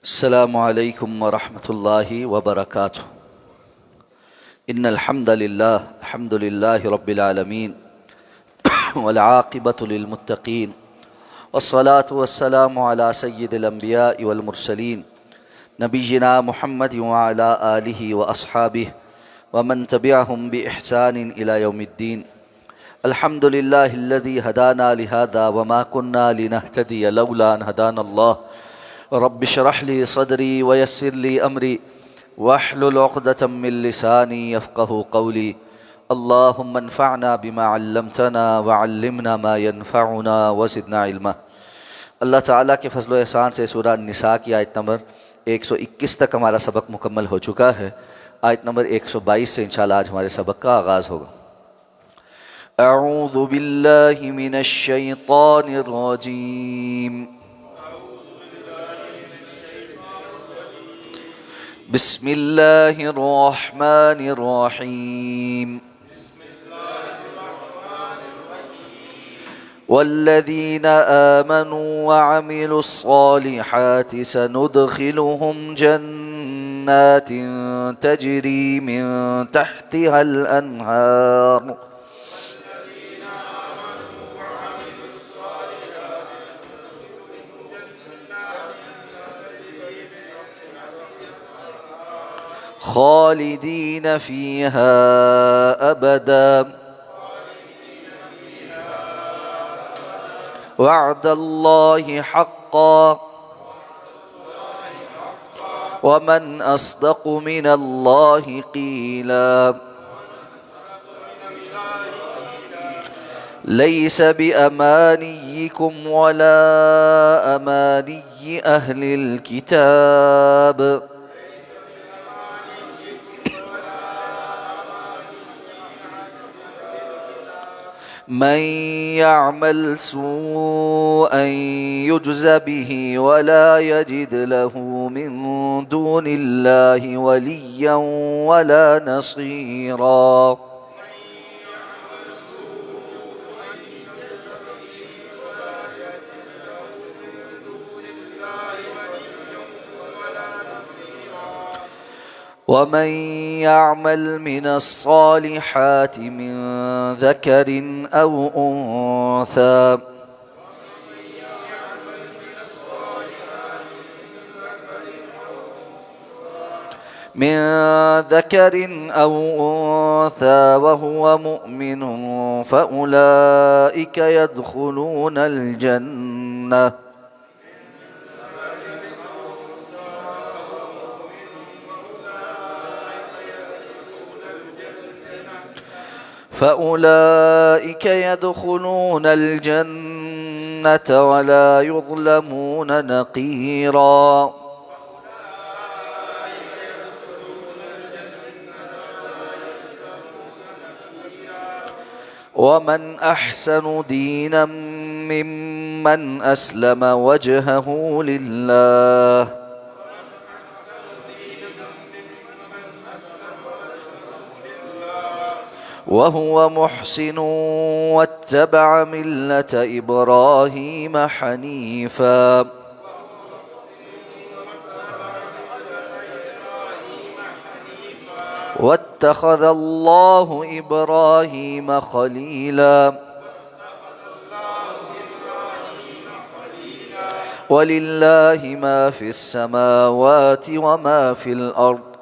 السلام عليكم ورحمة الله وبركاته. إن الحمد لله رب العالمين والعاقبة للمتقين والصلاة والسلام على سيد الأنبياء والمرسلين نبينا محمد وعلى آله وأصحابه ومن تبعهم بإحسان إلى يوم الدين. الحمد لله الذي هدانا لهذا وما كنا لنهتدي لولا أن هدانا الله. رب اشرح لي صدري ويسر لي أمري واحلل عقدة من لساني يفقه قولي. اللهم انفعنا بما علمتنا وعلمنا ما ينفعنا وزدنا علما. اللہ تعالیٰ کے فضل و احسان سے سورہ النساء کی آیت نمبر 121 تک ہمارا سبق مکمل ہو چکا ہے. آیت نمبر 122 سے انشاءاللہ آج ہمارے سبق کا آغاز ہوگا. اعوذ باللہ من الشیطان الرجیم. بسم اللہ الرحمن الرحیم. والذین آمنوا وعملوا الصالحات سندخلهم جنات تجری من تحتها الانہار خالدین فیہا ابدا وعد اللہ حقا ومن اصدق من اللہ قیلا. لیس بأمانیکم ولا امانی اہل الکتاب من يعمل سوءا يجز به ولا يجد له من دون الله وليا ولا نصيرا. ومن يعمل من الصالحات من ذكر أو أنثى وهو مؤمن فأولئك يدخلون الجنة ولا يظلمون نقيرا. ومن أحسن دينا ممن أسلم وجهه لله وهو محسن واتبع ملة إبراهيم حنيفا واتخذ الله إبراهيم خليلا. ولله ما في السماوات وما في الأرض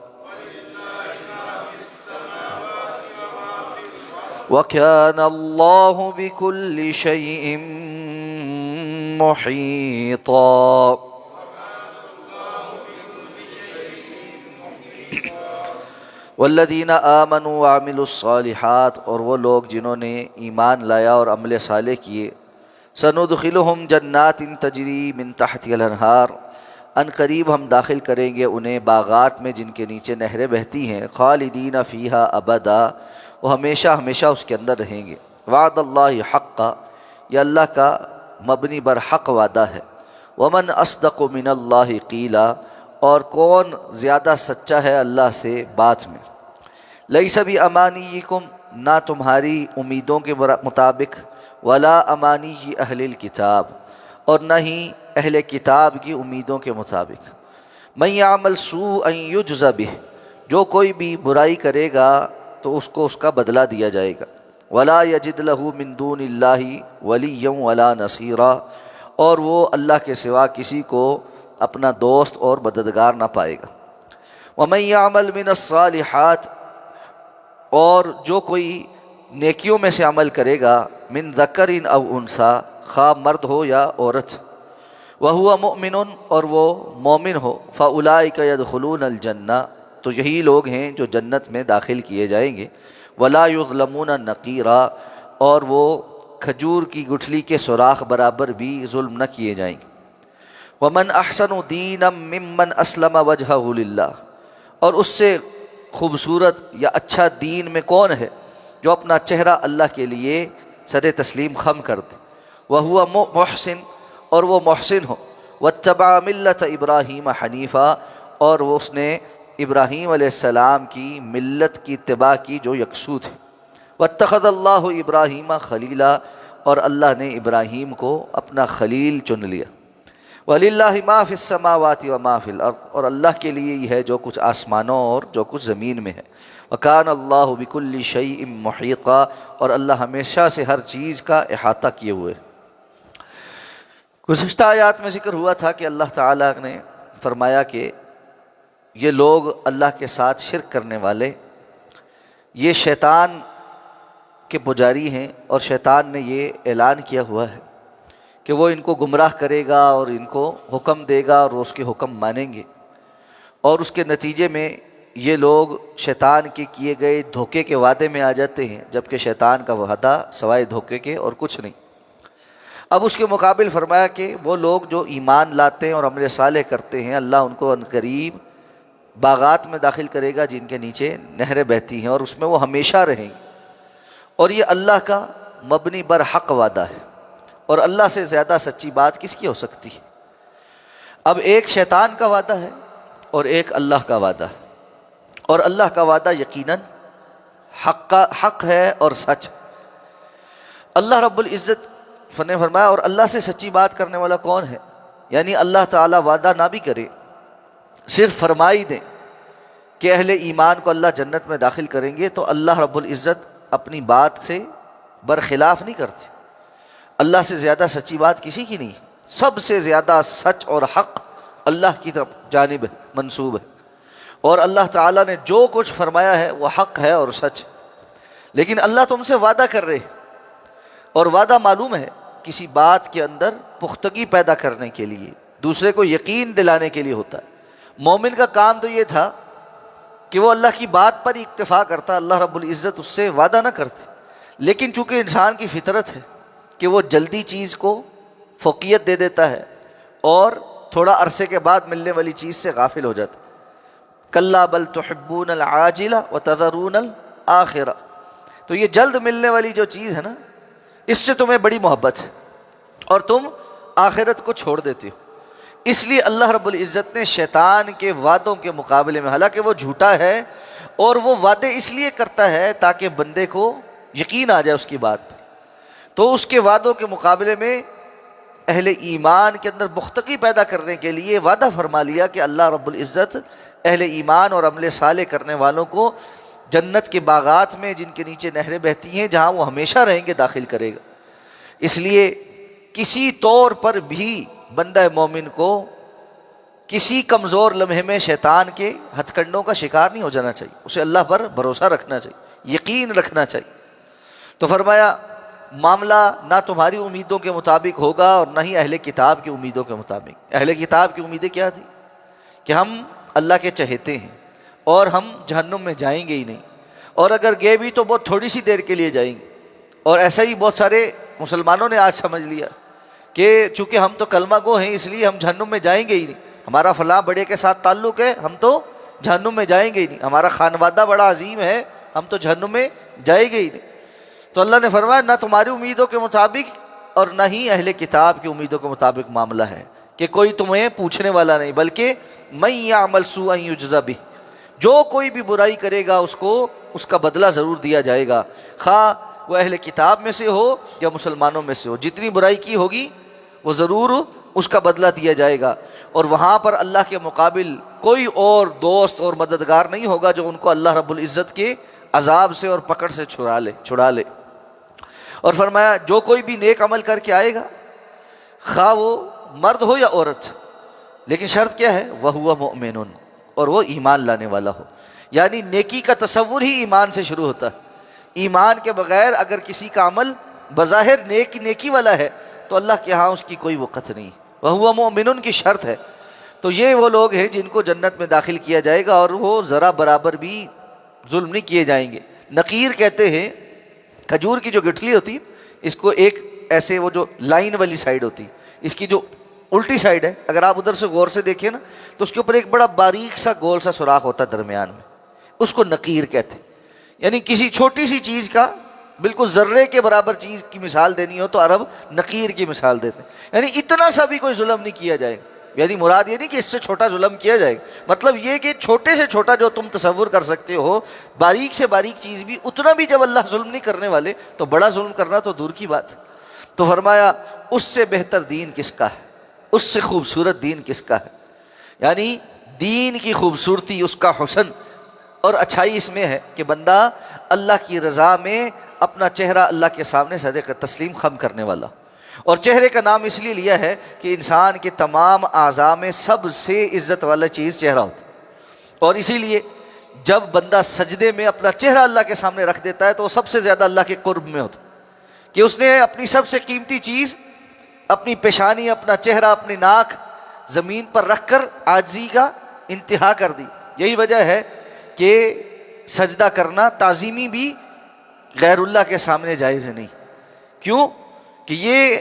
وكان الله بكل شيء محيطا. والذین آمنوا وعملوا الصالحات، اور وہ لوگ جنہوں نے ایمان لایا اور عمل صالح کیے، سندخلہم جنات تجری من تحتها الانہار، ان قریب ہم داخل کریں گے انہیں باغات میں جن کے نیچے نہریں بہتی ہیں، خالدین فیہا ابدا، وہ ہمیشہ ہمیشہ اس کے اندر رہیں گے. وعد اللہ حقا، یہ اللہ کا مبنی بر حق وعدہ ہے. ومن اصدق من اللہ قیلا، اور کون زیادہ سچا ہے اللہ سے بات میں. لیس بامانیکم، نہ تمہاری امیدوں کے مطابق، ولا امانی اہل الکتاب، اور نہ ہی اہل کتاب کی امیدوں کے مطابق. من یعمل سوءا یجز بہ، جو کوئی بھی برائی کرے گا تو اس کو اس کا بدلہ دیا جائے گا، ولا یجد لہ من دون اللہ ولیا ولا نصیرا، اور وہ اللہ کے سوا کسی کو اپنا دوست اور مددگار نہ پائے گا۔ ومن یعمل من الصالحات، اور جو کوئی نیکیوں میں سے عمل کرے گا، من ذکر او انثی، خواہ مرد ہو یا عورت، وہو مؤمن، اور وہ مومن ہو، فاولئک یدخلون الجنہ، تو یہی لوگ ہیں جو جنت میں داخل کیے جائیں گے، ولا یظلمون نقیرا، اور وہ کھجور کی گٹھلی کے سوراخ برابر بھی ظلم نہ کیے جائیں گے۔ ومن احسن دینا ممن اسلم وجہہ للہ، اور اس سے خوبصورت یا اچھا دین میں کون ہے جو اپنا چہرہ اللہ کے لیے سر تسلیم خم کر دے، وہو محسن، اور وہ محسن ہو، واتبع ملت ابراہیم حنیفا، اور وہ اس نے ابراہیم علیہ السلام کی ملت کی اتباع کی جو یکسو تھی، واتخذ اللہ ابراہیم خلیلا، اور اللہ نے ابراہیم کو اپنا خلیل چن لیا۔ وَلِلَّهِ مَا فِي السَّمَاوَاتِ وَمَا فِي الْأَرْضِ، اور اللہ کے لیے ہی ہے جو کچھ آسمانوں اور جو کچھ زمین میں ہے۔ وَكَانَ اللَّهُ بِكُلِّ شَيْءٍ مُحِيطًا، اور اللہ ہمیشہ سے ہر چیز کا احاطہ کیے ہوئے۔ گزشتہ آیات میں ذکر ہوا تھا کہ اللہ تعالیٰ نے فرمایا کہ یہ لوگ اللہ کے ساتھ شرک کرنے والے، یہ شیطان کے پجاری ہیں، اور شیطان نے یہ اعلان کیا ہوا ہے کہ وہ ان کو گمراہ کرے گا اور ان کو حکم دے گا اور وہ اس کے حکم مانیں گے، اور اس کے نتیجے میں یہ لوگ شیطان کے کیے گئے دھوکے کے وعدے میں آ جاتے ہیں، جبکہ شیطان کا وعدہ سوائے دھوکے کے اور کچھ نہیں۔ اب اس کے مقابل فرمایا کہ وہ لوگ جو ایمان لاتے ہیں اور عمل صالح کرتے ہیں، اللہ ان کو عنقریب باغات میں داخل کرے گا جن کے نیچے نہریں بہتی ہیں، اور اس میں وہ ہمیشہ رہیں گے، اور یہ اللہ کا مبنی بر حق وعدہ ہے، اور اللہ سے زیادہ سچی بات کس کی ہو سکتی ہے؟ اب ایک شیطان کا وعدہ ہے اور ایک اللہ کا وعدہ ہے، اور اللہ کا وعدہ یقیناً حق ہے اور سچ۔ اللہ رب العزت نے فرمایا، اور اللہ سے سچی بات کرنے والا کون ہے؟ یعنی اللہ تعالیٰ وعدہ نہ بھی کرے، صرف فرمائی دیں کہ اہل ایمان کو اللہ جنت میں داخل کریں گے، تو اللہ رب العزت اپنی بات سے برخلاف نہیں کرتے۔ اللہ سے زیادہ سچی بات کسی کی نہیں، سب سے زیادہ سچ اور حق اللہ کی طرف جانب منسوب ہے، اور اللہ تعالیٰ نے جو کچھ فرمایا ہے وہ حق ہے اور سچ۔ لیکن اللہ تم سے وعدہ کر رہے، اور وعدہ معلوم ہے کسی بات کے اندر پختگی پیدا کرنے کے لیے، دوسرے کو یقین دلانے کے لیے ہوتا ہے۔ مومن کا کام تو یہ تھا کہ وہ اللہ کی بات پر اکتفا کرتا، اللہ رب العزت اس سے وعدہ نہ کرتے، لیکن چونکہ انسان کی فطرت ہے کہ وہ جلدی چیز کو فوقیت دے دیتا ہے اور تھوڑا عرصے کے بعد ملنے والی چیز سے غافل ہو جاتا ہے۔ کلا بل تحبون العاجلہ وتذرون الآخرہ، تو یہ جلد ملنے والی جو چیز ہے نا، اس سے تمہیں بڑی محبت ہے اور تم آخرت کو چھوڑ دیتے ہو۔ اس لیے اللہ رب العزت نے شیطان کے وعدوں کے مقابلے میں، حالانکہ وہ جھوٹا ہے اور وہ وعدے اس لیے کرتا ہے تاکہ بندے کو یقین آ جائے اس کی بات پر، تو اس کے وعدوں کے مقابلے میں اہل ایمان کے اندر بختگی پیدا کرنے کے لیے وعدہ فرما لیا کہ اللہ رب العزت اہل ایمان اور عمل صالح کرنے والوں کو جنت کے باغات میں جن کے نیچے نہریں بہتی ہیں جہاں وہ ہمیشہ رہیں گے داخل کرے گا۔ اس لیے کسی طور پر بھی بندہ مومن کو کسی کمزور لمحے میں شیطان کے ہتھ کنڈوں کا شکار نہیں ہو جانا چاہیے، اسے اللہ پر بھروسہ رکھنا چاہیے، یقین رکھنا چاہیے۔ تو فرمایا معاملہ نہ تمہاری امیدوں کے مطابق ہوگا اور نہ ہی اہل کتاب کی امیدوں کے مطابق۔ اہل کتاب کی امیدیں کیا تھی؟ کہ ہم اللہ کے چہیتے ہیں اور ہم جہنم میں جائیں گے ہی نہیں، اور اگر گئے بھی تو بہت تھوڑی سی دیر کے لیے جائیں گے۔ اور ایسا ہی بہت سارے مسلمانوں نے آج سمجھ لیا کہ چونکہ ہم تو کلمہ گو ہیں اس لیے ہم جہنم میں جائیں گے ہی نہیں، ہمارا فلاں بڑے کے ساتھ تعلق ہے ہم تو جہنم میں جائیں گے ہی نہیں، ہمارا خانوادہ بڑا عظیم ہے ہم تو جہنم میں جائیں گے ہی نہیں۔ تو اللہ نے فرمایا نہ تمہاری امیدوں کے مطابق اور نہ ہی اہل کتاب کی امیدوں کے مطابق معاملہ ہے، کہ کوئی تمہیں پوچھنے والا نہیں، بلکہ من یعمل سوءا یجز بہ، جو کوئی بھی برائی کرے گا اس کو اس کا بدلہ ضرور دیا جائے گا، خواہ وہ اہل کتاب میں سے ہو یا مسلمانوں میں سے ہو، جتنی برائی کی ہوگی وہ ضرور اس کا بدلہ دیا جائے گا۔ اور وہاں پر اللہ کے مقابل کوئی اور دوست اور مددگار نہیں ہوگا جو ان کو اللہ رب العزت کے عذاب سے اور پکڑ سے چھڑا لے۔ اور فرمایا جو کوئی بھی نیک عمل کر کے آئے گا، خواہ وہ مرد ہو یا عورت، لیکن شرط کیا ہے؟ وَهُوَ مُؤْمِنٌ، اور وہ ایمان لانے والا ہو۔ یعنی نیکی کا تصور ہی ایمان سے شروع ہوتا ہے۔ ایمان کے بغیر اگر کسی کا عمل بظاہر نیکی والا ہے تو اللہ کے ہاں اس کی کوئی وقت نہیں۔ وَهُوَ مُؤْمِنٌ کی شرط ہے۔ تو یہ وہ لوگ ہیں جن کو جنت میں داخل کیا جائے گا اور وہ ذرا برابر بھی ظلم نہیں کیے جائیں گے۔ نقیر کہتے ہیں کھجور کی جو گٹھلی ہوتی اس کو ایک ایسے وہ جو لائن والی سائڈ ہوتی، اس کی جو الٹی سائڈ ہے، اگر آپ ادھر سے غور سے دیکھیں نا تو اس کے اوپر ایک بڑا باریک سا گول سا سوراخ ہوتا ہے درمیان میں، اس کو نقیر کہتے ہیں۔ یعنی کسی چھوٹی سی چیز کا بالکل ذرے کے برابر چیز کی مثال دینی ہو تو عرب نقیر کی مثال دیتے ہیں، یعنی اتنا سا بھی کوئی ظلم نہیں کیا جائے گا۔ یعنی مراد یہ نہیں کہ اس سے چھوٹا ظلم کیا جائے گا، مطلب یہ کہ چھوٹے سے چھوٹا جو تم تصور کر سکتے ہو، باریک سے باریک چیز بھی، اتنا بھی جب اللہ ظلم نہیں کرنے والے تو بڑا ظلم کرنا تو دور کی بات۔ تو فرمایا اس سے بہتر دین کس کا ہے، اس سے خوبصورت دین کس کا ہے؟ یعنی دین کی خوبصورتی، اس کا حسن اور اچھائی اس میں ہے کہ بندہ اللہ کی رضا میں اپنا چہرہ اللہ کے سامنے سجدے کا تسلیم خم کرنے والا۔ اور چہرے کا نام اس لیے لیا ہے کہ انسان کے تمام اعضاء میں سب سے عزت والا چیز چہرہ ہوتا ہے، اور اسی لیے جب بندہ سجدے میں اپنا چہرہ اللہ کے سامنے رکھ دیتا ہے تو وہ سب سے زیادہ اللہ کے قرب میں ہوتا ہے، کہ اس نے اپنی سب سے قیمتی چیز، اپنی پیشانی، اپنا چہرہ، اپنی ناک زمین پر رکھ کر عاجزی کا انتہا کر دی۔ یہی وجہ ہے کہ سجدہ کرنا تعظیمی بھی غیر اللہ کے سامنے جائز نہیں۔ کیوں؟ کہ یہ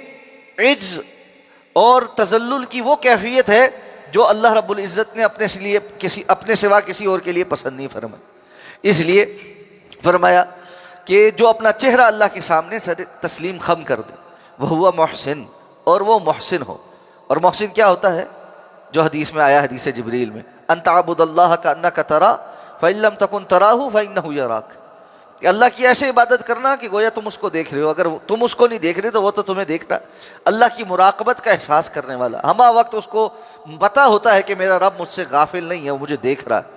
عجز اور تذلل کی وہ کیفیت ہے جو اللہ رب العزت نے اپنے سوا کسی اور کے لیے پسند نہیں فرمائی۔ اس لیے فرمایا کہ جو اپنا چہرہ اللہ کے سامنے تسلیم خم کر دے، وہ محسن، اور وہ محسن ہو۔ اور محسن کیا ہوتا ہے؟ جو حدیث میں آیا، حدیث جبریل میں، ان تعبد اللہ کأنک تراه فإن لم تکن تراه فإنه یراک، کہ اللہ کی ایسے عبادت کرنا کہ گویا تم اس کو دیکھ رہے ہو، اگر تم اس کو نہیں دیکھ رہے تو وہ تو تمہیں دیکھ رہا۔ اللہ کی مراقبت کا احساس کرنے والا، ہمہ وقت اس کو پتہ ہوتا ہے کہ میرا رب مجھ سے غافل نہیں ہے، وہ مجھے دیکھ رہا ہے۔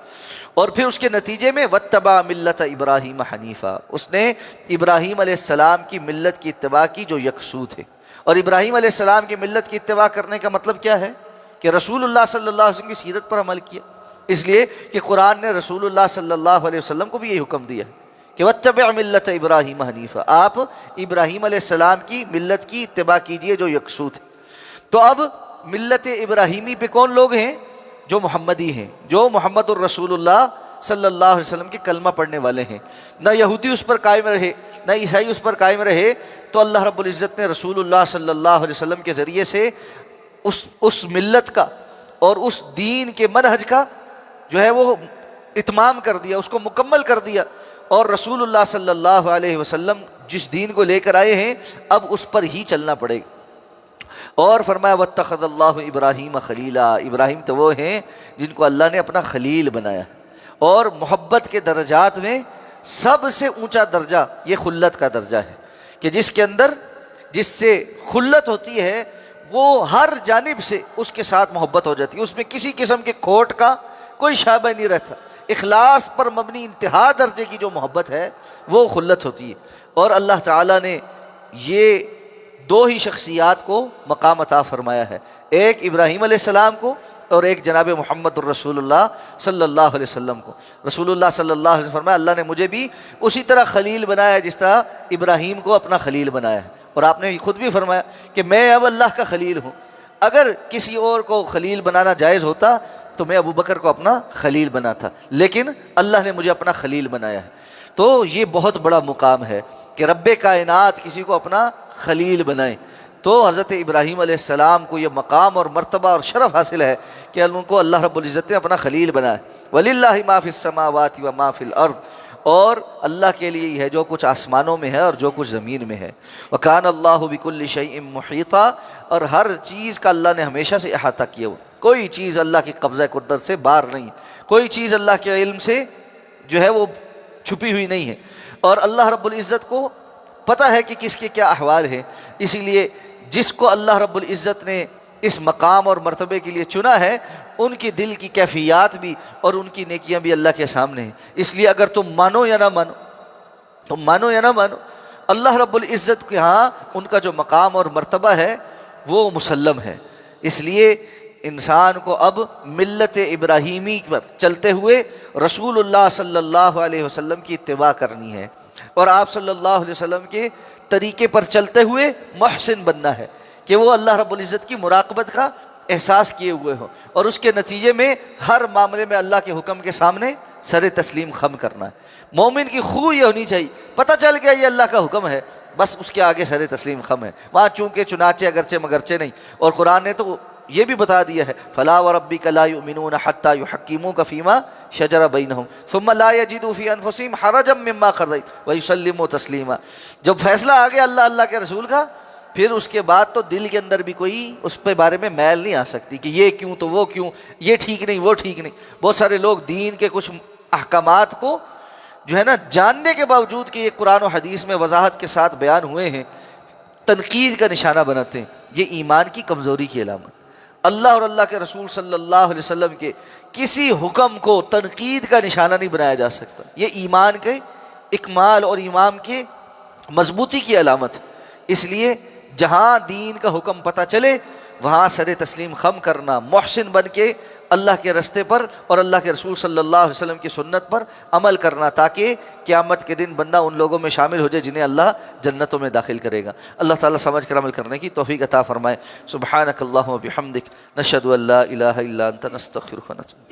اور پھر اس کے نتیجے میں واتبع ملت ابراہیم حنیفا، اس نے ابراہیم علیہ السلام کی ملت کی اتباع کی جو یکسو تھے۔ اور ابراہیم علیہ السلام کی ملت کی اتباع کرنے کا مطلب کیا ہے؟ کہ رسول اللہ صلی اللہ علیہ وسلم کی سیرت پر عمل کیا، اس لیے کہ قرآن نے رسول اللہ صلی اللہ علیہ وسلم کو بھی یہی حکم دیا ہے کہ واتبع ملت ابراہیم حنیفا، آپ ابراہیم علیہ السلام کی ملت کی اتباع کیجئے جو یکسو تھے۔ تو اب ملت ابراہیمی پہ کون لوگ ہیں؟ جو محمدی ہیں، جو محمد الرسول اللہ صلی اللہ علیہ وسلم کے کلمہ پڑھنے والے ہیں۔ نہ یہودی اس پر قائم رہے، نہ عیسائی اس پر قائم رہے، تو اللہ رب العزت نے رسول اللہ صلی اللہ علیہ وسلم کے ذریعے سے اس ملت کا اور اس دین کے منہج کا جو ہے وہ اتمام کر دیا، اس کو مکمل کر دیا۔ اور رسول اللہ صلی اللہ علیہ وسلم جس دین کو لے کر آئے ہیں اب اس پر ہی چلنا پڑے گا۔ اور فرمایا واتخذ اللہ ابراہیم خلیلا، ابراہیم تو وہ ہیں جن کو اللہ نے اپنا خلیل بنایا۔ اور محبت کے درجات میں سب سے اونچا درجہ یہ خلت کا درجہ ہے، کہ جس کے اندر جس سے خلت ہوتی ہے وہ ہر جانب سے اس کے ساتھ محبت ہو جاتی ہے، اس میں کسی قسم کے کھوٹ کا کوئی شائبہ نہیں رہتا۔ اخلاص پر مبنی انتہا درجے کی جو محبت ہے وہ خلت ہوتی ہے۔ اور اللہ تعالیٰ نے یہ دو ہی شخصیات کو مقام عطا فرمایا ہے، ایک ابراہیم علیہ السلام کو اور ایک جناب محمد الرسول اللہ صلی اللہ علیہ وسلم کو۔ رسول اللہ صلی اللہ علیہ وسلم فرمایا اللہ نے مجھے بھی اسی طرح خلیل بنایا جس طرح ابراہیم کو اپنا خلیل بنایا ہے۔ اور آپ نے خود بھی فرمایا کہ میں اب اللہ کا خلیل ہوں، اگر کسی اور کو خلیل بنانا جائز ہوتا تو میں ابو بکر کو اپنا خلیل بناتا، لیکن اللہ نے مجھے اپنا خلیل بنایا ہے۔ تو یہ بہت بڑا مقام ہے کہ رب کائنات کسی کو اپنا خلیل بنائے۔ تو حضرت ابراہیم علیہ السلام کو یہ مقام اور مرتبہ اور شرف حاصل ہے کہ ان کو اللہ رب العزت نے اپنا خلیل بنایا۔ وَلِلَّهِ مَا فِي السَّمَاوَاتِ وَمَا فِي الْأَرْضِ، اور اللہ کے لیے ہی ہے جو کچھ آسمانوں میں ہے اور جو کچھ زمین میں ہے۔ وَكَانَ اللَّهُ بِكُلِّ شَيْءٍ مُحِيطًا، اور ہر چیز کا اللہ نے ہمیشہ سے احاطہ کیا ہوا، کوئی چیز اللہ کی قبضہ قدرت سے باہر نہیں، کوئی چیز اللہ کے علم سے جو ہے وہ چھپی ہوئی نہیں ہے۔ اور اللہ رب العزت کو پتہ ہے کہ کس کے کیا احوال ہیں، اسی لیے جس کو اللہ رب العزت نے اس مقام اور مرتبے کے لیے چنا ہے، ان کی دل کی کیفیات بھی اور ان کی نیکیاں بھی اللہ کے سامنے ہیں۔ اس لیے اگر تم مانو یا نہ مانو، تم مانو یا نہ مانو، اللہ رب العزت کے ہاں ان کا جو مقام اور مرتبہ ہے وہ مسلم ہے۔ اس لیے انسان کو اب ملت ابراہیمی پر چلتے ہوئے رسول اللہ صلی اللہ علیہ وسلم کی اتباع کرنی ہے، اور آپ صلی اللہ علیہ وسلم کے طریقے پر چلتے ہوئے محسن بننا ہے کہ وہ اللہ رب العزت کی مراقبت کا احساس کیے ہوئے ہو، اور اس کے نتیجے میں ہر معاملے میں اللہ کے حکم کے سامنے سر تسلیم خم کرنا ہے۔ مومن کی خوب یہ ہونی چاہیے، پتہ چل گیا یہ اللہ کا حکم ہے، بس اس کے آگے سر تسلیم خم ہے، وہاں چونکہ چنانچہ اگرچہ مگرچہ نہیں۔ اور قرآن نے تو یہ بھی بتا دیا ہے، فَلَا وَرَبِّكَ لَا يُؤْمِنُونَ حَتَّى يُحَكِّمُوكَ فِي مَا شَجَرَ بَيْنَهُمْ ثُمَّ لَا يَجِدُوا فِي أَنفُسِهِمْ حَرَجًا مِّمَّا قَضَيْتَ وَيُسَلِّمُوا تَسْلِيمًا۔ جب فیصلہ آ گیا اللہ کے رسول کا، پھر اس کے بعد تو دل کے اندر بھی کوئی اس پہ بارے میں میل نہیں آ سکتی کہ یہ کیوں تو وہ کیوں، یہ ٹھیک نہیں وہ ٹھیک نہیں۔ بہت سارے لوگ دین کے کچھ احکامات کو جو ہے نا جاننے کے باوجود کہ یہ قرآن و حدیث میں وضاحت کے ساتھ بیان ہوئے ہیں، تنقید کا نشانہ بناتے ہیں۔ یہ ایمان کی کمزوری کی علامت۔ اللہ اور اللہ کے رسول صلی اللہ علیہ وسلم کے کسی حکم کو تنقید کا نشانہ نہیں بنایا جا سکتا۔ یہ ایمان کے اکمال اور ایمان کے مضبوطی کی علامت۔ اس لیے جہاں دین کا حکم پتہ چلے وہاں سر تسلیم خم کرنا، محسن بن کے اللہ کے رستے پر اور اللہ کے رسول صلی اللہ علیہ وسلم کی سنت پر عمل کرنا، تاکہ قیامت کے دن بندہ ان لوگوں میں شامل ہو جائے جنہیں اللہ جنتوں میں داخل کرے گا۔ اللہ تعالیٰ سمجھ کر عمل کرنے کی توفیق عطا فرمائے۔ سبحانک اللہم و بحمدک، نشہد ان لا الہ الا انت، نستغفرک و نتوب۔